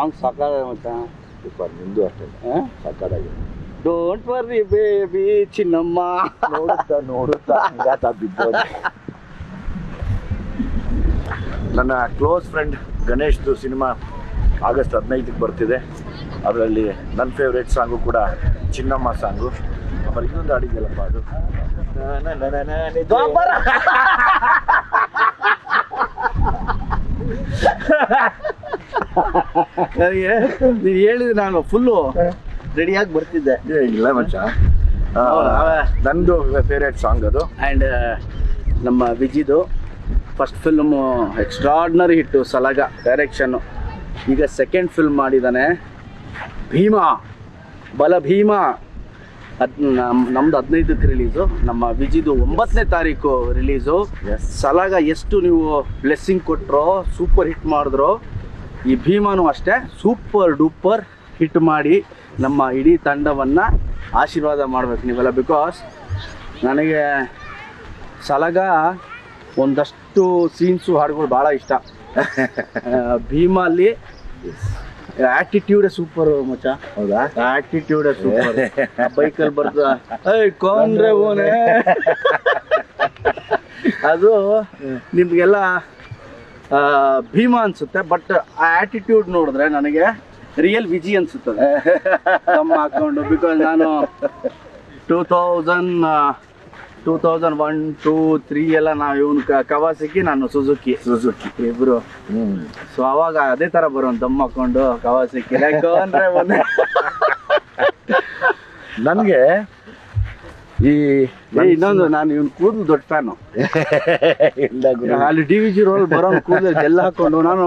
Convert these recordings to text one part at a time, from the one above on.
Song ಸಾಕಾಗ ಮಚ್ಚ. Super, ನಿಂದು ಅಷ್ಟೇ ಸಾಕಾಗಿದೆ. ಡೋಂಟ್ ವರ್ರಿ ಬೇಬಿ ಚಿನ್ನಮ್ಮ. ನೋಡುತ್ತಾ ಹಂಗಾತ ಬಿದ್ದೋದೆ. ನನ್ನ ಕ್ಲೋಸ್ ಫ್ರೆಂಡ್ ಗಣೇಶ್ದು ಸಿನಿಮಾ ಆಗಸ್ಟ್ 15ಕ್ಕೆ ಬರ್ತಿದೆ. ಅದರಲ್ಲಿ ನನ್ನ ಫೇವ್ರೇಟ್ ಸಾಂಗು ಕೂಡ ಚಿನ್ನಮ್ಮ ಸಾಂಗು. ಆಮೇಲೆ ಇನ್ನೊಂದು ಹಾಡಿದೆಯಲ್ಲಪ್ಪ ಅದು ನನಗೆ ನೀನು ಹೇಳಿದ್ರೆ ನಾನು ಫುಲ್ಲು ರೆಡಿಯಾಗಿ ಬರ್ತಿದ್ದೆ. ಇಲ್ಲ ಮಚ್ಚ, ನಂದು ಫೇವ್ರೇಟ್ ಸಾಂಗ್ ಅದು. ಆ್ಯಂಡ್ ನಮ್ಮ ವಿಜಿದು ಫಸ್ಟ್ ಫಿಲ್ಮು ಎಕ್ಸ್ಟ್ರಾರ್ಡಿನರಿ ಹಿಟ್ಟು ಸಲಾಗ ಡೈರೆಕ್ಷನ್ನು. ಈಗ ಸೆಕೆಂಡ್ ಫಿಲ್ಮ್ ಮಾಡಿದ್ದಾನೆ ಭೀಮಾ, ಬಲ ಭೀಮಾ. ನಮ್ದು 15ಕ್ಕೆ ರಿಲೀಸು, ನಮ್ಮ ವಿಜಿದು 9ನೇ ತಾರೀಕು ರಿಲೀಸು. ಸಲಾಗ ಎಷ್ಟು ನೀವು ಬ್ಲೆಸ್ಸಿಂಗ್ ಕೊಟ್ಟರೋ, ಸೂಪರ್ ಹಿಟ್ ಮಾಡಿದ್ರು, ಈ ಭೀಮಾನು ಅಷ್ಟೇ ಸೂಪರ್ ಡೂಪರ್ ಹಿಟ್ ಮಾಡಿ ನಮ್ಮ ಇಡೀ ತಂಡವನ್ನು ಆಶೀರ್ವಾದ ಮಾಡಬೇಕು ನೀವೆಲ್ಲ. ಬಿಕಾಸ್ ನನಗೆ ಸಲಾಗ ಒಂದಷ್ಟು ಸೀನ್ಸು ಹಾಡುಗಳು ಭಾಳ ಇಷ್ಟ. ಭೀಮಲ್ಲಿ ಆಟಿಟ್ಯೂಡೇ ಸೂಪರ್ ಮಚ್ಚ. ಹೌದಾ? ಆಟಿಟ್ಯೂಡೇ ಸೂಪರ್. ಬೈಕಲ್ಲಿ ಬರ್ತಾ ಏಯ್ ಕೊಂಡ್ರೆ ಓನೇ ಅದು ನಿಮಗೆಲ್ಲ ಭೀಮಾ ಅನ್ಸುತ್ತೆ. ಬಟ್ ಆ ಆಟಿಟ್ಯೂಡ್ ನೋಡಿದ್ರೆ ನನಗೆ ರಿಯಲ್ ವಿಜಿ ಅನ್ಸುತ್ತದೆ ತಮ್ಮ ಹಾಕೊಂಡು. ಬಿಕಾಸ್ ನಾನು 2001, 2, 3 ಎಲ್ಲ ನಾವು ಇವನು ಕವಾಸಕಿ, ನಾನು ಸುಜುಕಿ ಇಬ್ರು. ಸೊ ಅವಾಗ ಅದೇ ತರ ಬರೋನ್ ದಮ್ ಹಾಕೊಂಡು ಕವಾಸಕಿ ಅಂದ್ರೆ ನನಗೆ ಈ ಇನ್ನೊಂದು, ನಾನು ಇವನ್ ಕೂದಲು ದೊಡ್ಡ ಫ್ಯಾನು. ಅಲ್ಲಿ DVG ರೋಲ್ ಬರೋ ಕೂದಲು ಜೆಲ್ ಹಾಕೊಂಡು ನಾನು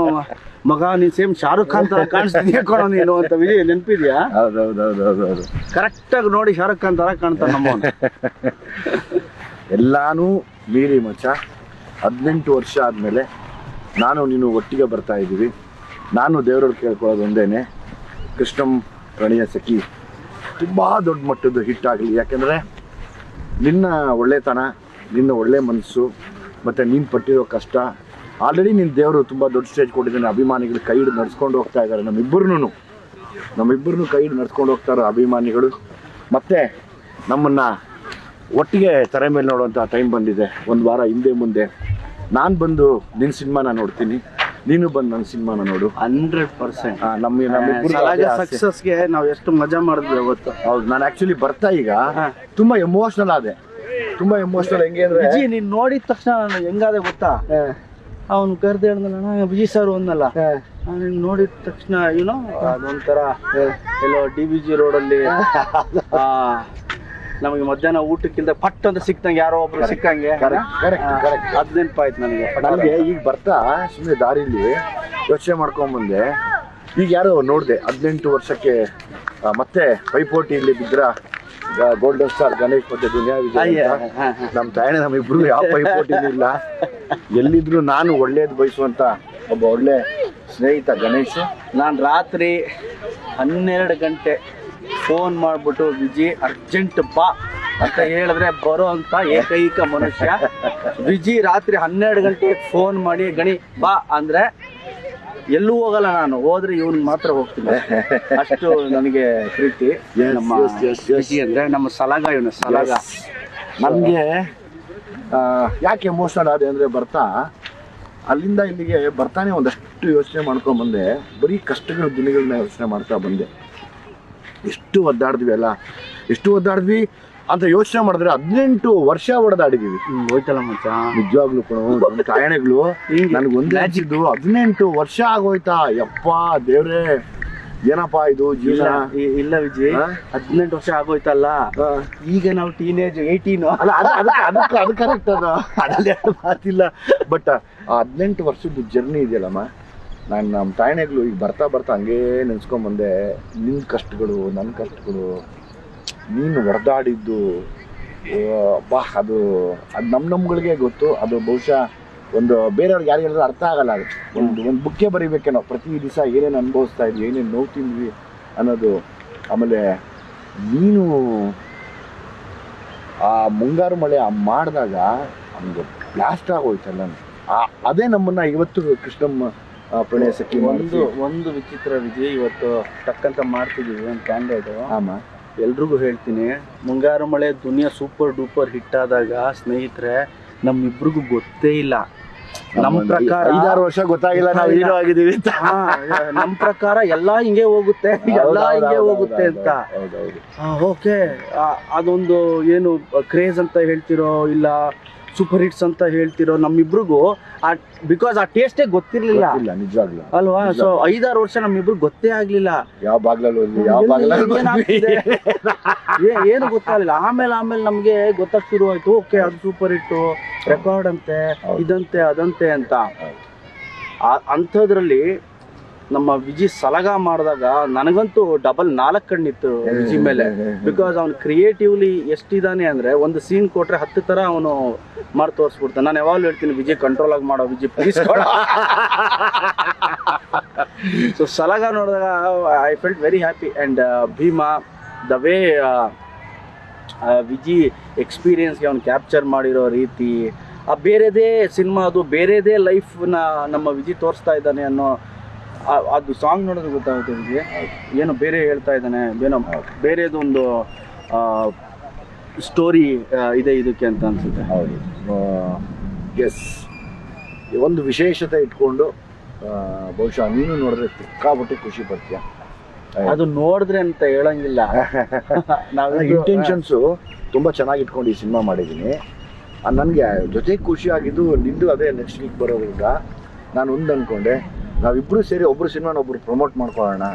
ಮಗ ನೀನ್ ಸೇಮ್ ಶಾರುಖ್ ಖಾನ್ ತರ ಕಾಣಿಸ್ತೀನಿ ಹಾಕೋಣ ನೀನು ಅಂತ ವಿಜಯ್ ನೆನಪಿದ್ಯಾ? ಹೌದೌದೌದೌದು, ಕರೆಕ್ಟಾಗಿ ನೋಡಿ ಶಾರುಖ್ ಖಾನ್ ತರ ಕಾಣ್ತಾನೆ ನಮ್ಮ. ಎಲ್ಲಾನು ಮೀರಿ ಮಚ್ಚ 18 ವರ್ಷ ಆದಮೇಲೆ ನಾನು ನೀನು ಒಟ್ಟಿಗೆ ಬರ್ತಾ ಇದ್ದೀವಿ. ನಾನು ದೇವರವ್ರು ಕೇಳ್ಕೊಳ್ಳೋದು ಒಂದೇನೆ, ಕೃಷ್ಣಂ ಪ್ರಣಯ ಸಖಿ ತುಂಬ ದೊಡ್ಡ ಮಟ್ಟದ್ದು ಹಿಟ್ ಆಗಲಿ. ಯಾಕೆಂದರೆ ನಿನ್ನ ಒಳ್ಳೆತನ, ನಿನ್ನ ಒಳ್ಳೆ ಮನಸ್ಸು ಮತ್ತು ನೀನು ಪಟ್ಟಿರೋ ಕಷ್ಟ, ಆಲ್ರೆಡಿ ನಿನ್ನ ದೇವರು ತುಂಬ ದೊಡ್ಡ ಸ್ಟೇಜ್ ಕೊಟ್ಟಿದ್ದಾನೆ. ಅಭಿಮಾನಿಗಳು ಕೈ ಹಿಡಿದು ನಡ್ಸ್ಕೊಂಡು ಹೋಗ್ತಾ ಇದ್ದಾರೆ. ನಮ್ಮಿಬ್ಬರನ್ನು ಕೈ ಹಿಡಿದು ನಡ್ಸ್ಕೊಂಡು ಹೋಗ್ತಾರೆ ಅಭಿಮಾನಿಗಳು. ಮತ್ತು ನಮ್ಮನ್ನು ಒಟ್ಟಿಗೆ ತೆರೆ ಮೇಲೆ ನೋಡುವಂಥ ಟೈಮ್ ಬಂದಿದೆ. ಒಂದು ವಾರ ಹಿಂದೆ ಮುಂದೆ ನಾನು ಬಂದು ನಿನ್ನ ಸಿನಿಮಾನ ನೋಡ್ತೀನಿ, ನೀನು ಬಂದು ನನ್ನ ಸಿನಿಮಾನ ನೋಡು. 100% ನಮ್ಮಿಬ್ಬರು ಸಕ್ಸಸ್ಗೆ ನಾವು ಎಷ್ಟು ಮಜಾ ಮಾಡಿದ್ವಿ ಅವತ್ತು. ಹೌದು, ನಾನು ಆ್ಯಕ್ಚುಲಿ ಬರ್ತಾ ಈಗ ತುಂಬ ಎಮೋಷ್ನಲ್ ಆದೆ. ತುಂಬ ಎಮೋಷ್ನಲ್. ಹೆಂಗೆ ಅಂದರೆ ವಿಜಿ ನೀನು ನೋಡಿದ ತಕ್ಷಣ ನಾನು ಹೆಂಗಾದೆ ಗೊತ್ತಾ, ಅವ್ನು ಕರೆದು ಹೇಳ್ದಲ್ಲ ವಿಜಯ್ ಸರ್ ಒಂದಲ್ಲ, ನಾನು ನೋಡಿದ ತಕ್ಷಣ ಏನೋ ಅದೊಂಥರ ಎಲ್ಲೋ DVG ರೋಡಲ್ಲಿ ನಮಗೆ ಮಧ್ಯಾಹ್ನ ಊಟಕ್ಕಿಂತ ಪಟ್ ಅಂತ ಸಿಕ್ತಂಗೆ ಯಾರೋ ಒಬ್ರು ಸಿಕ್ಕಂಗೆ ಅದ್ ನೆನಪಾಯ್ತು ನನಗೆ. ಈಗ ಬರ್ತಾ ಸುಮ್ಮನೆ ದಾರಿಲಿ ಯೋಚನೆ ಮಾಡ್ಕೊಂಬಂದೆ, ಈಗ ಯಾರೋ ನೋಡಿದೆ 18 ವರ್ಷಕ್ಕೆ ಮತ್ತೆ ಪೈಪೋಟಿಯಲ್ಲಿ ಬಿದ್ರ ಗೋಲ್ಡನ್ ಸ್ಟಾರ್ ಗಣೇಶ್ ಮತ್ತೆ ದುನಿಯಾ ವಿಜಯ್. ನಮ್ಮ ತಾಯಣ್ಣ ನಮ್ಮಿಬ್ರು ಯಾವ ಪೈಪೋಟಿನೂ ಇಲ್ಲ. ಎಲ್ಲಿದ್ರು ನಾನು ಒಳ್ಳೇದು ಬಯಸುವಂತ ಒಬ್ಬ ಒಳ್ಳೆ ಸ್ನೇಹಿತ ಗಣೇಶ್. ನಾನು ರಾತ್ರಿ 12 ಗಂಟೆ ಫೋನ್ ಮಾಡ್ಬಿಟ್ಟು ವಿಜಿ ಅರ್ಜೆಂಟ್ ಬಾ ಅಂತ ಹೇಳಿದ್ರೆ ಬರೋ ಅಂತ ಏಕೈಕ ಮನುಷ್ಯ ವಿಜಿ. ರಾತ್ರಿ 12 ಗಂಟೆಗೆ ಫೋನ್ ಮಾಡಿ ಗಣಿ ಬಾ ಅಂದ್ರೆ ಎಲ್ಲೂ ಹೋಗಲ್ಲ ನಾನು, ಹೋದ್ರೆ ಇವನ್ ಮಾತ್ರ ಹೋಗ್ತೀನಿ. ಅಷ್ಟು ನನಗೆ ಪ್ರೀತಿ ನಮ್ಮ ವಿಜಿ ಅಂದ್ರೆ. ನಮ್ಮ ಸಲಾಗ ಇವನು ಸಲಾಗ. ನನಗೆ ಯಾಕೆ ಎಮೋಷನಲ್ ಆದೆ ಅಂದರೆ ಬರ್ತಾ ಅಲ್ಲಿಂದ ಇಲ್ಲಿಗೆ ಬರ್ತಾನೆ ಒಂದಷ್ಟು ಯೋಚನೆ ಮಾಡ್ಕೊಂಡ್ಬಂದೆ. ಬರೀ ಕಷ್ಟಗಳ ದಿನಗಳನ್ನ ಯೋಚನೆ ಮಾಡ್ತಾ ಬಂದೆ. ಎಷ್ಟು ಒದ್ದಾಡಿದ್ವಿ ಅಂತ ಯೋಚನೆ ಮಾಡಿದ್ರೆ 18 ವರ್ಷ ಹೊಡೆದಾಡಿದೀವಿ. ಹೋಯ್ತಲ್ಲ ಮಚ್ಚ, ನಿಜವಾಗ್ಲೂ ಕೂಡ ಕಾಯಣೆಗಳು ನನಗೊಂದೇ ಹಚ್ಚಿದ್ದು 18 ವರ್ಷ ಆಗೋಯ್ತಾ. ಯಪ್ಪ ದೇವ್ರೇ, ಏನಪ್ಪಾ ಇದು ಜೀವನ. ಇಲ್ಲ ವಿಜಯ್, 18 ವರ್ಷ ಆಗೋಯ್ತಲ್ಲ, ಈಗ ನಾವು ಟೀನೇಜ್ 18. ಅಲ್ಲ ಅದು ಕರೆಕ್ಟ್, ಅದ್ರಲ್ಲಿ ಮಾತಿಲ್ಲ. ಬಟ್ 18 ವರ್ಷದ ಜರ್ನಿ ಇದೆಯಲ್ಲಮ್ಮ, ನಾನು ನಮ್ಮ ತಾಯಣೆಗಳು ಈಗ ಬರ್ತಾ ಹಂಗೇ ನೆನ್ಸ್ಕೊಂಬಂದೆ. ನಿನ್ನ ಕಷ್ಟಗಳು, ನನ್ನ ಕಷ್ಟಗಳು, ನೀನು ಹೊಡೆದಾಡಿದ್ದು ಬಾ, ಅದು ನಮ್ಗಳಿಗೆ ಗೊತ್ತು. ಅದು ಬಹುಶಃ ಒಂದು ಬೇರೆಯವ್ರಿಗೆ ಯಾರು ಹೇಳಿದ್ರು ಅರ್ಥ ಆಗಲ್ಲ. ಅದು ಒಂದು ಬುಕ್ಕೆ ಬರೀಬೇಕೇನೋ, ಪ್ರತಿ ದಿವಸ ಏನೇನು ಅನುಭವಿಸ್ತಾ ಇದ್ವಿ, ಏನೇನು ನೋವು ತಿಂದ್ವಿ ಅನ್ನೋದು. ಆಮೇಲೆ ನೀನು ಆ ಮುಂಗಾರು ಮಳೆ ಮಾಡಿದಾಗ ನಮಗೆ ಬ್ಲಾಸ್ಟ್ ಆಗೋಯ್ತಲ್ಲ, ಅದೇ ನಮ್ಮನ್ನು ಇವತ್ತು ಕೃಷ್ಣಮ್ಮ ಪ್ರಣಯ ಸಖಿ ಒಂದು ವಿಚಿತ್ರ ವಿಜಯ್, ಇವತ್ತು ಟಕ್ಕಂತ ಮಾಡ್ತಿದ್ದೀವಿ ಒಂದು ಕ್ಯಾಂಡಿಡೇಟ್. ಆಮ ಎಲ್ರಿಗೂ ಹೇಳ್ತೀನಿ, ಮುಂಗಾರು ಮಳೆ ದುನಿಯಾ ಸೂಪರ್ ಡೂಪರ್ ಹಿಟ್ ಆದಾಗ ಸ್ನೇಹಿತರೆ ನಮ್ಮಿಬ್ರಿಗೂ ಗೊತ್ತೇ ಇಲ್ಲ. ನಮ್ಮ ಪ್ರಕಾರ 5-6 ವರ್ಷ ಗೊತ್ತಾಗಿಲ್ಲ ನಾವು ಹೀರೋ ಆಗಿದ್ದೀವಿ ಅಂತ. ನಮ್ಮ ಪ್ರಕಾರ ಎಲ್ಲ ಹಿಂಗೆ ಹೋಗುತ್ತೆ ಅಂತ. ಓಕೆ, ಅದೊಂದು ಏನು ಕ್ರೇಜ್ ಅಂತ ಹೇಳ್ತಿರೋ ಇಲ್ಲ ಸೂಪರ್ ಹಿಟ್ಸ್ ಅಂತ ಹೇಳ್ತಿರೋ ನಮ್ಮಿಬ್ರಿಗೂ ಬಿಕಾಸ್ ಆ ಟೇಸ್ಟೇ ಗೊತ್ತಿರ್ಲಿಲ್ಲ ನಿಜವಾಗ್ಲೂ ಅಲ್ವಾ. ಸೊ 5-6 ವರ್ಷ ನಮ್ಮಿಬ್ರಿಗೆ ಗೊತ್ತೇ ಆಗ್ಲಿಲ್ಲ ಯಾವ ಬಾಗ್ಲಲ್ಲಿ ಏನು ಗೊತ್ತಾಗಲಿಲ್ಲ. ಆಮೇಲೆ ನಮ್ಗೆ ಗೊತ್ತಾಗ್ ಶುರು ಆಯ್ತು, ಓಕೆ ಅದು ಸೂಪರ್ ಹಿಟ್ಟು, ರೆಕಾರ್ಡ್ ಅಂತೆ, ಇದಂತೆ ಅದಂತೆ ಅಂತ. ಅಂಥದ್ರಲ್ಲಿ ನಮ್ಮ ವಿಜಿ ಸಲಗ ಮಾಡಿದಾಗ ನನಗಂತೂ ಡಬಲ್ 4 ಕಣ್ಣಿತ್ತು ವಿಜಿ ಮೇಲೆ. ಬಿಕಾಸ್ ಅವ್ನು ಕ್ರಿಯೇಟಿವ್ಲಿ ಎಷ್ಟಿದ್ದಾನೆ ಅಂದ್ರೆ ಒಂದು ಸೀನ್ ಕೊಟ್ರೆ 10 ಥರ ಅವನು ಮಾಡಿ ತೋರಿಸ್ಬಿಡ್ತಾನೆ. ನಾನು ಯಾವಾಗಲೂ ಹೇಳ್ತೀನಿ, ವಿಜಿ ಕಂಟ್ರೋಲ್ ಆಗಿ ಮಾಡೋ ವಿಜಿ ಪ್ಲೀಸ್. ಸೊ ಸಲಗ ನೋಡಿದಾಗ I felt very happy. And Bheema the way Viji ಎಕ್ಸ್ಪೀರಿಯನ್ಸ್ಗೆ ಅವ್ನು ಕ್ಯಾಪ್ಚರ್ ಮಾಡಿರೋ ರೀತಿ, ಆ ಬೇರೆದೇ ಸಿನಿಮಾ, ಅದು ಬೇರೆದೇ ಲೈಫ್ನ ನಮ್ಮ ವಿಜಿ ತೋರಿಸ್ತಾ ಇದ್ದಾನೆ ಅನ್ನೋ ಅದು ಸಾಂಗ್ ನೋಡಿದ್ರೆ ಗೊತ್ತಾಗುತ್ತೆ ವಿಜಿ ಏನೋ ಬೇರೆ ಹೇಳ್ತಾ ಇದ್ದಾನೆ, ಏನೋ ಬೇರೆದೊಂದು ಸ್ಟೋರಿ ಇದೆ ಇದಕ್ಕೆ ಅಂತ ಅನ್ಸುತ್ತೆ. ಹೌದು, ಎಸ್. ಒಂದು ವಿಶೇಷತೆ ಇಟ್ಕೊಂಡು ಬಹುಶಃ ನೀನು ನೋಡಿದ್ರೆ ಸಿಕ್ಕಾಬಿಟ್ಟೆ ಖುಷಿ ಪಡ್ತೀಯ. ಅದು ನೋಡಿದ್ರೆ ಅಂತ ಹೇಳಂಗಿಲ್ಲ. ನಾವು ಇಂಟೆನ್ಷನ್ಸು ತುಂಬ ಚೆನ್ನಾಗಿ ಇಟ್ಕೊಂಡು ಈ ಸಿನಿಮಾ ಮಾಡಿದ್ದೀನಿ. ನನಗೆ ಜೊತೆಗೆ ಖುಷಿ ಆಗಿದ್ದು ನಿಂದು ಅದೇ ನೆಕ್ಸ್ಟ್ ವೀಕ್ ಬರೋದ್ರಿಂದ ನಾನು ಒಂದು ಅಂದ್ಕೊಂಡೆ, ನಾವಿಬ್ಬರು ಸೇರಿ ಒಬ್ಬರು ಸಿನಿಮಾನ ಒಬ್ಬರು ಪ್ರಮೋಟ್ ಮಾಡ್ಕೊಳ್ಳೋಣ,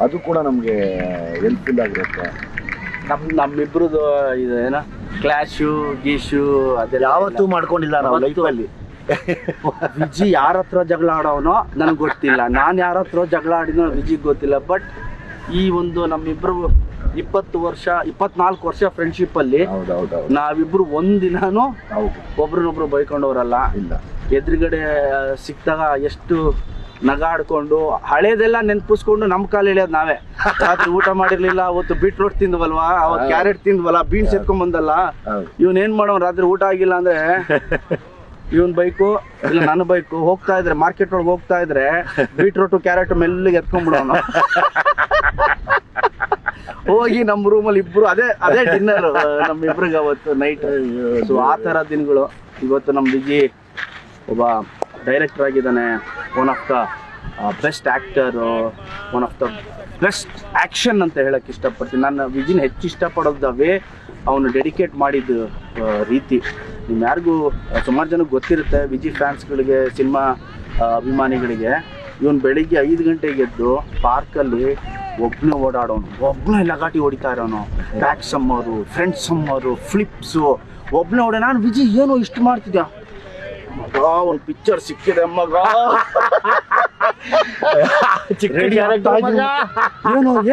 ಅದು ಕೂಡ ನಮಗೆ ಹೆಲ್ಪ್ಫುಲ್ ಆಗಿರುತ್ತೆ. ನಮ್ಮಿಬ್ರದ್ದು ಇದು ಏನೋ ಕ್ಲಾಶು ಗೀಶು ಅದೆಲ್ಲ ಯಾವತ್ತೂ ಮಾಡ್ಕೊಂಡಿಲ್ಲ ನಾವು ಲೈಫಲ್ಲಿ. ವಿಜಿ ಯಾರ ಹತ್ರ ಜಗಳ ಆಡೋನೋ ನನಗೆ ಗೊತ್ತಿಲ್ಲ, ನಾನು ಯಾರ ಹತ್ರ ಜಗಳ ಆಡಿನೋ ವಿಜಿಗೆ ಗೊತ್ತಿಲ್ಲ. ಬಟ್ ಈ ಒಂದು ನಮ್ಮಿಬ್ರು 24 ವರ್ಷ ಫ್ರೆಂಡ್ಶಿಪ್ಪಲ್ಲಿ ನಾವಿಬ್ರು ಒಂದಿನಾನು ಒಬ್ರನ್ನೊಬ್ರು ಬೈಕೊಂಡವ್ರಲ್ಲ. ಇಲ್ಲ, ಎದುರುಗಡೆ ಸಿಕ್ತಾಗ ಎಷ್ಟು ನಗಾಡ್ಕೊಂಡು ಹಳೇದೆಲ್ಲ ನೆನ್ಪಿಸ್ಕೊಂಡು ನಮ್ಮ ಕಾಲು ಎಳೆಯೋದು ನಾವೇ. ರಾತ್ರಿ ಊಟ ಮಾಡಿರ್ಲಿಲ್ಲ, ಅವತ್ತು ಬೀಟ್ರೋಟ್ ತಿಂದ್ವಲ್ವಾ, ಅವತ್ತು ಕ್ಯಾರೆಟ್ ತಿಂದ್ವಲ್ಲ, ಬೀನ್ಸ್ ಎತ್ಕೊಂಡ್ ಬಂದಲ್ಲ, ಇವನ್ ಏನ್ ಮಾಡೋ ರಾತ್ರಿ ಊಟ ಆಗಿಲ್ಲ ಅಂದ್ರೆ ಇವನ್ ಬೈಕು ಇಲ್ಲ ನನ್ನ ಬೈಕು ಹೋಗ್ತಾ ಇದ್ರೆ ಮಾರ್ಕೆಟ್ ಒಳಗೆ ಹೋಗ್ತಾ ಇದ್ರೆ ಬೀಟ್ರೋಟು ಕ್ಯಾರೆಟ್ ಮೆಲ್ಲಿಗೆ ಎತ್ಕೊಂಡ್ಬಿಡೋನು. ಹೋಗಿ ನಮ್ಮ ರೂಮಲ್ಲಿ ಇಬ್ರು ಅದೇ ಡಿನ್ನರ್ ನಮ್ಮಿಬ್ರಿಗೆ ಅವತ್ತು ನೈಟ್. ಸೊ ಆ ಥರ ದಿನಗಳು. ಇವತ್ತು ನಮ್ಮ ವಿಜಿ ಒಬ್ಬ ಡೈರೆಕ್ಟರ್ ಆಗಿದ್ದಾನೆ, one of the best actor, one of the best action ಅಂತ ಹೇಳಕ್ಕೆ ಇಷ್ಟಪಡ್ತೀನಿ. ನಾನು ವಿಜಿನ ಹೆಚ್ಚು ಇಷ್ಟಪಡೋದವೇ ಅವನು ಡೆಡಿಕೇಟ್ ಮಾಡಿದ ರೀತಿ. ನಿಮ್ಮ ಯಾರಿಗೂ ಸುಮಾರು ಜನಕ್ಕೆ ಗೊತ್ತಿರುತ್ತೆ, ವಿಜಿ ಫ್ಯಾನ್ಸ್ಗಳಿಗೆ, ಸಿನಿಮಾ ಅಭಿಮಾನಿಗಳಿಗೆ. ಇವನು ಬೆಳಿಗ್ಗೆ 5 ಗಂಟೆಗೆ ಎದ್ದು ಪಾರ್ಕಲ್ಲಿ ಒಬ್ಬನೇ ಓಡಾಡೋನು, ಒಬ್ಬನೇ ಲಗಾಟಿ ಹೊಡಿತಾ ಇರೋನು, ಬ್ಯಾಕ್ ಸಮ್ಮರು, ಫ್ರಂಟ್ ಸಮ್ಮರು, ಫ್ಲಿಪ್ಸು, ಒಬ್ಬನೇ ಓಡ. ನಾನು ವಿಜಿ ಏನು ಇಷ್ಟು ಮಾಡ್ತಿದ್ಯಾ ಮಗ, ಒಂದು ಪಿಕ್ಚರ್ ಸಿಕ್ಕಿದೆ ಮಗ,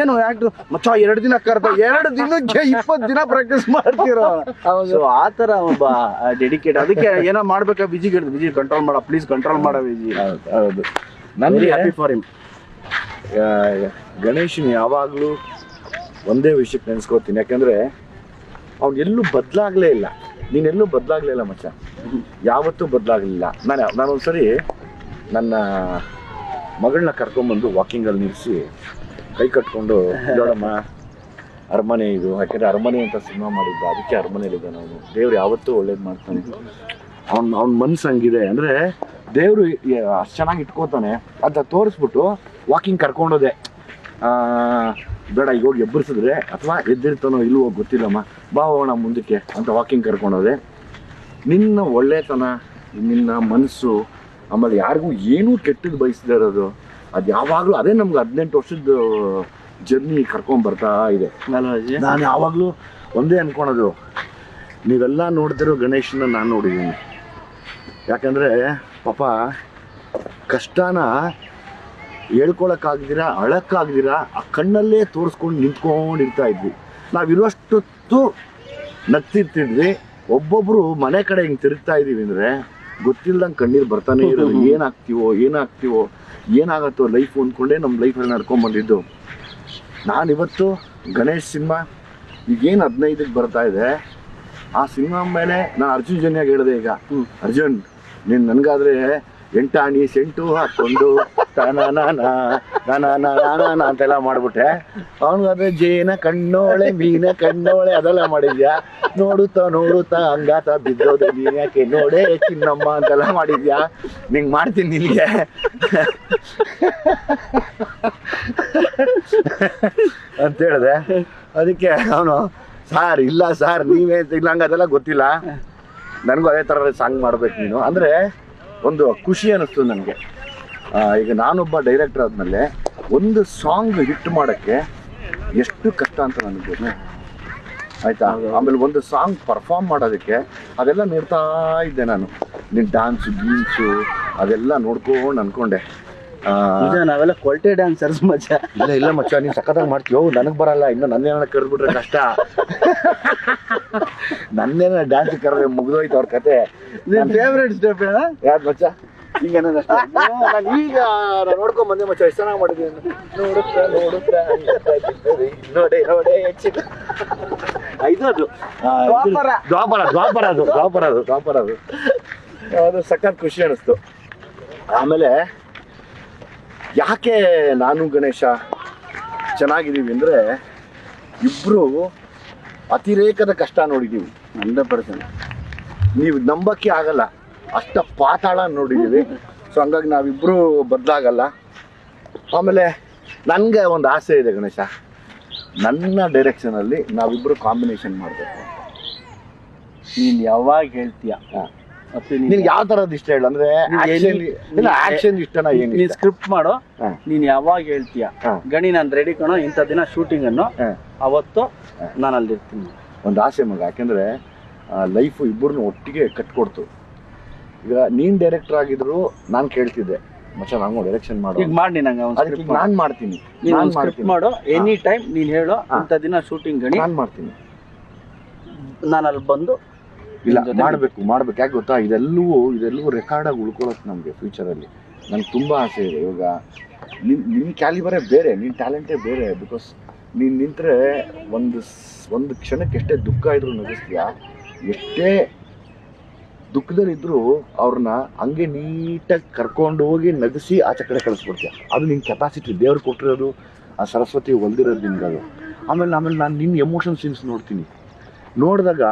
ಏನು ಆಕ್ಟರ್ ಮಚ್ಚ, 2 ದಿನ ಕರೆದ, 2 ದಿನಕ್ಕೆ 20 ದಿನ ಪ್ರಾಕ್ಟೀಸ್ ಮಾಡ್ತಿರೋ. ಸೊ ಆ ಥರ ಒಬ್ಬ ಡೆಡಿಕೇಟ್. ಅದಕ್ಕೆ ಏನೋ ಮಾಡ್ಬೇಕಾ ವಿಜಿಗೆ ಹೇಳಿದ್ರು, ವಿಜಿ ಕಂಟ್ರೋಲ್ ಮಾಡ, ಪ್ಲೀಸ್ ಕಂಟ್ರೋಲ್ ಮಾಡ ವಿಜಿ. ಹೌದು, ನನಗೆ ಹ್ಯಾಪಿ ಫಾರ್ ಹಿಮ್. ಗಣೇಶನ್ ಯಾವಾಗಲೂ ಒಂದೇ ವಿಷಯಕ್ಕೆ ನೆನೆಸ್ಕೋತೀನಿ, ಯಾಕಂದರೆ ಅವ್ನು ಎಲ್ಲೂ ಬದಲಾಗಲೇ ಇಲ್ಲ. ನೀನೆಲ್ಲೂ ಬದಲಾಗಲೇ ಇಲ್ಲ ಮಚ್ಚ, ಯಾವತ್ತೂ ಬದಲಾಗಲಿಲ್ಲ. ನಾನೊಂದ್ಸರಿ ನನ್ನ ಮಗಳನ್ನ ಕರ್ಕೊಂಬಂದು ವಾಕಿಂಗಲ್ಲಿ ನಿಲ್ಲಿಸಿ ಕೈ ಕಟ್ಕೊಂಡು, ನೋಡಮ್ಮ ಅರಮನೆ ಇದು, ಯಾಕೆಂದರೆ ಅರಮನೆ ಅಂತ ಸಿನಿಮಾ ಮಾಡಿದ್ದು, ಅದಕ್ಕೆ ಅರಮನೆಯಲ್ಲಿದ್ದಾನೆ ಅವನು. ದೇವ್ರು ಯಾವತ್ತೂ ಒಳ್ಳೇದು ಮಾಡ್ತಾನೆ. ಅವ್ನ ಮನ್ಸು ಹಂಗಿದೆ ಅಂದರೆ ದೇವರು ಅಷ್ಟು ಚೆನ್ನಾಗಿ ಇಟ್ಕೋತಾನೆ ಅಂತ ತೋರಿಸ್ಬಿಟ್ಟು ವಾಕಿಂಗ್ ಕರ್ಕೊಂಡೋದೆ. ಬೇಡ ಈಗ ಹೋಗಿ ಎಬ್ಬರಿಸಿದ್ರೆ ಅಥವಾ ಎದ್ದಿರ್ತಾನೋ ಇಲ್ವೋ ಗೊತ್ತಿಲ್ಲಮ್ಮ, ಬಾ ಹೋಗೋಣ ಮುಂದಕ್ಕೆ ಅಂತ ವಾಕಿಂಗ್ ಕರ್ಕೊಂಡೋದೆ. ನಿನ್ನ ಒಳ್ಳೆತನ, ನಿನ್ನ ಮನಸ್ಸು, ಆಮೇಲೆ ಯಾರಿಗೂ ಏನೂ ಕೆಟ್ಟದ್ದು ಬಯಸದೇ ಇರೋದು, ಅದು ಯಾವಾಗಲೂ ಅದೇ ನಮ್ಗೆ 18 ವರ್ಷದ ಜರ್ನಿ ಕರ್ಕೊಂಡ್ಬರ್ತಾ ಇದೆ. ನಾನು ಯಾವಾಗಲೂ ಒಂದೇ ಅಂದ್ಕೊಳೋದು, ನೀವೆಲ್ಲ ನೋಡಿದಿರೋ ಗಣೇಶನ ನಾನು ನೋಡಿದ್ದೀನಿ. ಯಾಕಂದರೆ ಪಾಪ ಕಷ್ಟನ ಹೇಳ್ಕೊಳಕ್ಕಾಗ್ದಿರ, ಅಳಕ್ಕಾಗ್ದಿರ ಆ ಕಣ್ಣಲ್ಲೇ ತೋರಿಸ್ಕೊಂಡು ನಿಂತ್ಕೊಂಡಿರ್ತಾ ಇದ್ವಿ. ನಾವಿರೋಷ್ಟೊತ್ತು ನಗ್ತಿರ್ತಿದ್ವಿ. ಒಬ್ಬೊಬ್ಬರು ಮನೆ ಕಡೆ ಹಿಂಗೆ ತಿರುಗ್ತಾ ಇದ್ದೀವಿ ಅಂದರೆ ಗೊತ್ತಿಲ್ದಂಗೆ ಕಣ್ಣೀರು ಬರ್ತಾನೆ ಇರೋದು. ಏನಾಗ್ತೀವೋ ಏನಾಗತ್ತೋ ಲೈಫು ಅಂದ್ಕೊಂಡೇ ನಮ್ಮ ಲೈಫಲ್ಲಿ ನಡ್ಕೊಂಬಂದಿದ್ದು. ನಾನಿವತ್ತು ಗಣೇಶ್ ಸಿನಿಮಾ ಈಗೇನು 15ಕ್ಕೆ ಬರ್ತಾ ಇದೆ, ಆ ಸಿನಿಮಾ ಮೇಲೆ ನಾನು ಅರ್ಜುನ್ ಜನ್ಯಾಗ ಹೇಳಿದೆ, ಈಗ ಅರ್ಜುನ್ ನೀನು ನನಗಾದರೆ ಎಂಟಾಣಿ ಸೆಂಟು ಹಾಕೊಂಡು ಅಂತೆಲ್ಲ ಮಾಡ್ಬಿಟ್ಟೆ. ಅವನಿಗಾದ್ರೆ ಜೇನ ಕಣ್ಣೋಳೆ ಮೀನ ಕಣ್ಣೋಳೆ ಅದೆಲ್ಲ ಮಾಡಿದ್ಯಾ. ನೋಡುತ್ತಾ ಹಂಗಾತ ಬಿದ್ದೋದು ನೀನ್ ಯಾಕೆ ನೋಡೇ ಚಿನ್ನಮ್ಮ ಅಂತೆಲ್ಲ ಮಾಡಿದ್ಯಾ. ನಿಂಗೆ ಮಾಡ್ತೀನಿ ನಿನಗೆ ಅಂತ ಹೇಳಿದೆ. ಅದಕ್ಕೆ ಅವನು ಸಾರ್ ಇಲ್ಲ ಸಾರ್ ನೀವೇ ಇಲ್ಲ ಹಂಗೆ ಅದೆಲ್ಲ ಗೊತ್ತಿಲ್ಲ, ನನಗೂ ಅದೇ ಥರ ಸಾಂಗ್ ಮಾಡ್ಬೇಕು ನೀನು ಅಂದರೆ ಒಂದು ಖುಷಿ ಅನ್ನಿಸ್ತು ನನಗೆ. ಈಗ ನಾನೊಬ್ಬ ಡೈರೆಕ್ಟರ್ ಆದಮೇಲೆ ಒಂದು ಸಾಂಗ್ ಹಿಟ್ ಮಾಡೋಕ್ಕೆ ಎಷ್ಟು ಕಷ್ಟ ಅಂತ ನನಗೆ ಗೊತ್ತು ಆಯಿತಾ. ಆಮೇಲೆ ಒಂದು ಸಾಂಗ್ ಪರ್ಫಾರ್ಮ್ ಮಾಡೋದಕ್ಕೆ ಅದೆಲ್ಲ ನೋಡ್ತಾ ಇದ್ದೆ ನಾನು. ನಿನ್ನ ಡ್ಯಾನ್ಸು ಗೀನ್ಸು ಅದೆಲ್ಲ ನೋಡ್ಕೊಂಡು ಅಂದ್ಕೊಂಡೆ ನಾವೆಲ್ಲ ಕ್ವಾಲಿಟಿ ಡ್ಯಾನ್ಸರ್ಸ್ ಮಚ್ಚ. ಇಲ್ಲ ಮಚ್ಚ, ನೀನು ಸಖತ್ತಾಗಿ ಮಾಡ್ತೀವೋ, ನನಗೆ ಬರಲ್ಲ. ಇನ್ನು ನನ್ನೇನ ಕರೆದ್ಬಿಟ್ರೆ ಕಷ್ಟ. ನನ್ನೇನ ಡ್ಯಾನ್ಸ್ ಕರೆದ್ರೆ ಮುಗಿದೋಯ್ತು ಅವ್ರ ಕತೆ. ನಿನ್ನ ಫೇವ್ರೇಟ್ ಸ್ಟೆಪ್ ಹೇಳ ಯಾರು ಮಚ್ಚ? ಈಗ ನಾನು ಈಗ ನಾನು ನೋಡ್ಕೊಂಡ್ ಬಂದೆ ಮಚ್ಚ, ಎಷ್ಟು ಚೆನ್ನಾಗಿ ಮಾಡಿದ್ದೀನಿ. ನೋಡುತ್ತಾ ನೋಡೇ ಇದು ದ್ವಾಪರ ಅದು ಸಖತ್ ಖುಷಿ ಅನಿಸ್ತು. ಆಮೇಲೆ ಯಾಕೆ ನಾನು ಗಣೇಶ ಚೆನ್ನಾಗಿದ್ದೀವಿ ಅಂದರೆ ಇಬ್ಬರು ಅತಿರೇಕದ ಕಷ್ಟ ನೋಡಿದ್ದೀವಿ. 100%. ನೀವು ನಂಬಕ್ಕೆ ಆಗಲ್ಲ, ಅಷ್ಟ ಪಾತಾಳ ನೋಡಿದ್ದೀವಿ. ಸೊ ಹಂಗಾಗಿ ನಾವಿಬ್ಬರು ಬದಲಾಗಲ್ಲ. ಆಮೇಲೆ ನನಗೆ ಒಂದು ಆಸೆ ಇದೆ ಗಣೇಶ, ನನ್ನ ಡೈರೆಕ್ಷನಲ್ಲಿ ನಾವಿಬ್ಬರು ಕಾಂಬಿನೇಷನ್ ಮಾಡಬೇಕು. ನೀನು ಯಾವಾಗ ಹೇಳ್ತೀಯ? ನಿನ್ಗೆ ಯಾವ ಥರದ್ದು ಇಷ್ಟ ಹೇಳು. ಅಂದರೆ ಆ್ಯಕ್ಷನ್ ಇಷ್ಟನಾ? ಏನು ನೀನು ಸ್ಕ್ರಿಪ್ಟ್ ಮಾಡೋ, ನೀನು ಯಾವಾಗ ಹೇಳ್ತೀಯ ಗಣಿ ನಾನು ರೆಡಿ ಕಣೋ, ಇಂಥ ದಿನ ಶೂಟಿಂಗ್ ಅನ್ನು ಅವತ್ತು ನಾನು ಅಲ್ಲಿರ್ತೀನಿ. ಒಂದು ಆಸೆ ಮಗ, ಯಾಕೆಂದರೆ ಲೈಫು ಇಬ್ಬರನ್ನು ಒಟ್ಟಿಗೆ ಕಟ್ಕೊಡ್ತು. ಈಗ ನೀನು ಡೈರೆಕ್ಟರ್ ಆಗಿದ್ರು ನಾನು ಕೇಳ್ತಿದ್ದೆ ಮಚ್ಚ ನಂಗೆ ಡೈರೆಕ್ಷನ್ ಮಾಡು, ಈಗ ಮಾಡಿ ನಂಗೆ ನಾನು ಮಾಡ್ತೀನಿ. ನಾನು ಸ್ಕ್ರಿಪ್ಟ್ ಮಾಡು, ಎನಿ ಟೈಮ್ ನೀನು ಹೇಳು ಇಂಥ ದಿನ ಶೂಟಿಂಗ್ ಗಣಿ ನಾನು ಮಾಡ್ತೀನಿ. ನಾನು ಅಲ್ಲಿ ಬಂದು ಇಲ್ಲ ಮಾಡ್ಬೇಕು. ಯಾಕೆ ಗೊತ್ತಾ, ಇದೆಲ್ಲವೂ ರೆಕಾರ್ಡಾಗಿ ಉಳ್ಕೊಳ್ಳೋದು ನಮಗೆ ಫ್ಯೂಚರಲ್ಲಿ. ನನಗೆ ತುಂಬ ಆಸೆ ಇದೆ. ಇವಾಗ ನಿನ್ನ ಕ್ಯಾಲಿಬರೇ ಬೇರೆ, ನಿನ್ನ ಟ್ಯಾಲೆಂಟೇ ಬೇರೆ. ಬಿಕಾಸ್ ನೀನು ನಿಂತರೆ ಒಂದು ಕ್ಷಣಕ್ಕೆ ಎಷ್ಟೇ ದುಃಖ ಇದ್ರೂ ನಗಿಸ್ತೀಯ, ಎಷ್ಟೇ ದುಃಖದಲ್ಲಿದ್ದರೂ ಅವ್ರನ್ನ ಹಂಗೆ ನೀಟಾಗಿ ಕರ್ಕೊಂಡು ಹೋಗಿ ನಗಿಸಿ ಆಚೆ ಕಡೆ ಕಳಿಸ್ಬಿಡ್ತೀಯ. ಅದು ನಿನ್ನ ಕೆಪಾಸಿಟಿ, ದೇವ್ರು ಕೊಟ್ಟಿರೋದು, ಆ ಸರಸ್ವತಿ ಹೊಲ್ದಿರೋದು ನಿನ್ಗೆ ಅದು. ಆಮೇಲೆ ನಾನು ನಿನ್ನ ಎಮೋಷನ್ ಸೀನ್ಸ್ ನೋಡಿದಾಗ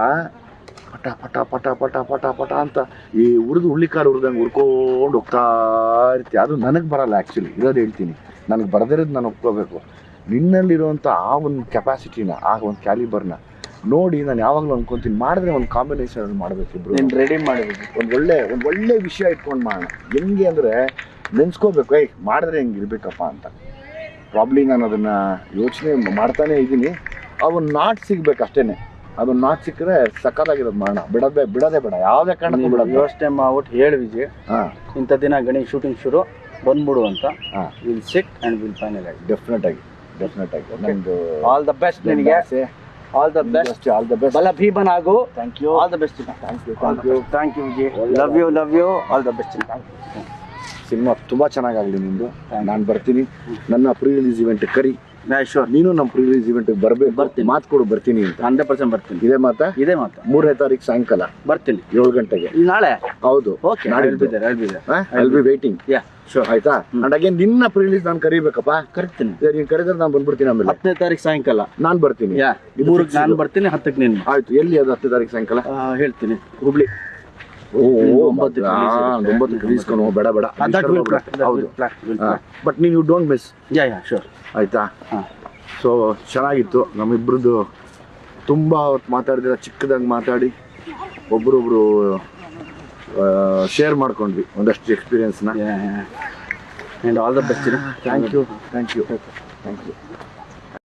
ಪಟ ಪಟ ಪಟ ಪಟ ಪಟ ಪಟ ಅಂತ ಈ ಹುಳ್ಳಿಕಾರು ಹುರಿದಂಗೆ ಹುರ್ಕೊಂಡು ಹೋಗ್ತಾ ಇರ್ತೀವಿ. ಅದು ನನಗೆ ಬರಲ್ಲ ಆ್ಯಕ್ಚುಲಿ, ಇರೋದು ಹೇಳ್ತೀನಿ. ನನಗೆ ಬರದಿರೋದು ನಾನು ಒಪ್ಕೋಬೇಕು. ನಿನ್ನಲ್ಲಿರುವಂಥ ಆ ಒಂದು ಕೆಪಾಸಿಟಿನ, ಆ ಒಂದು ಕ್ಯಾಲಿಬರ್ನ ನೋಡಿ ನಾನು ಯಾವಾಗಲೂ ಅನ್ಕೊತೀನಿ, ಮಾಡಿದ್ರೆ ಒಂದು ಕಾಂಬಿನೇಷನ್ ಮಾಡಬೇಕು ಇಬ್ಬರು. ನೀನು ರೆಡಿ ಮಾಡಬೇಕು, ಒಂದು ಒಳ್ಳೆ ವಿಷಯ ಇಟ್ಕೊಂಡು ಮಾಡೋಣ. ಹೆಂಗೆ ಅಂದರೆ ನೆನೆಸ್ಕೋಬೇಕು, ಮಾಡಿದ್ರೆ ಹೆಂಗೆ ಇರಬೇಕಪ್ಪ ಅಂತ. ಪ್ರಾಬ್ಲಿ ನಾನು ಅದನ್ನು ಯೋಚನೆ ಮಾಡ್ತಾನೇ ಇದ್ದೀನಿ. ಅವನ್ನ ನಾಟ್ ಸಿಗ್ಬೇಕು ಅಷ್ಟೇ. ಅದನ್ನ ನಾಟ್ ಸಿಕ್ಕರೆ ಸಕ್ಕತ್ತಾಗಿರೋದು ಮಾಡೋಣ. ಬಿಡೋದೇ ಬೇಡ, ಯಾವುದೇ ಕಾರಣಕ್ಕೂ ಬಿಡೋದು. ಯೋಚನೆ ಮಾಡ್ಬಿಟ್ಟು ಹೇಳಿ ವಿಜಯ್, ಇಂಥ ದಿನ ಗಣಿ ಶೂಟಿಂಗ್ ಶುರು ಬಂದ್ಬಿಡು ಅಂತ. Will sit and will final ಆಗಿ. ಡೆಫಿನೆಟ್ ಆಗಿ ನಮ್ದು ಆಲ್ ದ ಬೆಸ್ಟ್ ನಿನಗೆ. ಆಲ್ ದ ಬೆಸ್ಟ್ ಬಲ ಭೀಮನ್ ಆಗು. Thank you. All the best. Thank you Vijay. Love you. All the best. Cinema ತುಂಬ ಚೆನ್ನಾಗಾಗಲಿ ನಿಂದು. ನಾನು ಬರ್ತೀನಿ, ನನ್ನ ಪ್ರೀ ರಿಲೀಸ್ ಇವೆಂಟ್ ಕರಿ. ಶೋರ್, ನೀನು ನಮ್ಮ ಪ್ರೀ ರಿಲೀಸ್ ಇವೆಂಟ್ಗೆ ಬರ್ತೀನಿ. ಮಾತು ಕೊಡು, ಬರ್ತೀನಿ ಅಂತ. 100% ಬರ್ತೀನಿ. ಇದೇ ಮಾತಾ? 3ನೇ ತಾರೀಕು ಸಾಯಂಕಾಲ ಬರ್ತೀನಿ, 7 ಗಂಟೆಗೆ. ನಾಳೆ? ಹೌದು. Okay, I'll be waiting. Sure. ಆಯ್ತಾ? ಅಂಡ್ ಅಗೇನ್ ನಿನ್ನ ಪ್ರೀ ರಿಲೀಸ್ ನಾನು ಕರಿಬೇಕಪ್ಪ. ಕರಿತೀನಿ. ನೀನು ಕರೆದ್ರೆ ನಾನು ಬಂದ್ಬಿಡ್ತೀನಿ. ಆಮೇಲೆ 10ನೇ ತಾರೀಕು ಸಾಯಂಕಾಲ ನಾನು ಬರ್ತೀನಿ. 3ಕ್ಕೆ ನಾನು ಬರ್ತೀನಿ, 10ಕ್ಕೆ ನೀನು. ಆಯ್ತು. ಎಲ್ಲಿ ಅದು 10ನೇ ತಾರೀಕು ಸಾಯಂಕಾಲ? ಹೇಳ್ತೀನಿ, ಹುಬ್ಳಿ. 9ಕ್ಕೆ ರಿಲೀಸ್ ಕಣೋ, ಬೇಡ. ಹೌದು, ಬಟ್ ನೀನು ಯು ಡೋಂಟ್ ಮಿಸ್. ಶೋರ್. ಆಯ್ತಾ? ಸೊ ಚೆನ್ನಾಗಿತ್ತು ನಮ್ಮಿಬ್ರದ್ದು. ತುಂಬ ಹೊತ್ತು ಮಾತಾಡಿದ್ರೆ, ಚಿಕ್ಕದಾಗಿ ಮಾತಾಡಿ ಒಬ್ರೊಬ್ರು ಶೇರ್ ಮಾಡ್ಕೊಂಡ್ವಿ ಒಂದಷ್ಟು ಎಕ್ಸ್ಪೀರಿಯನ್ಸ್ನ. All the best. Thank you.